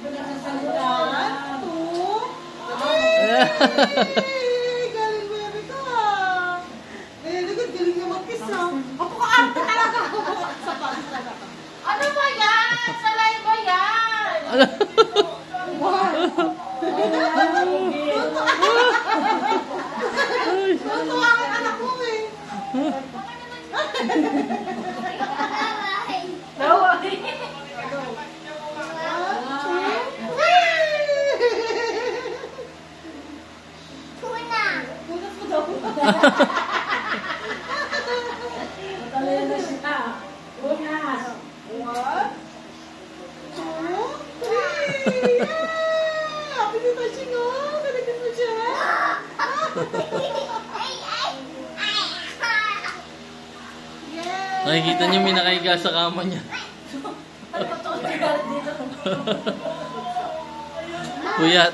ba nagsasalita? 2. Galing baby ko ah. Very good, galing niya mag-kiss ah. Apaka-arte talaga ako. Sa pagis talaga. Ano ba yan? Salay ba yan? Tutuwa ang anak mo eh. Matalino na siya. Unas. 1, 2, 3. Happy na tayo nga. Ganagin mo siya. Nakikita niyo may nakahiga sa kama niya. Puyat.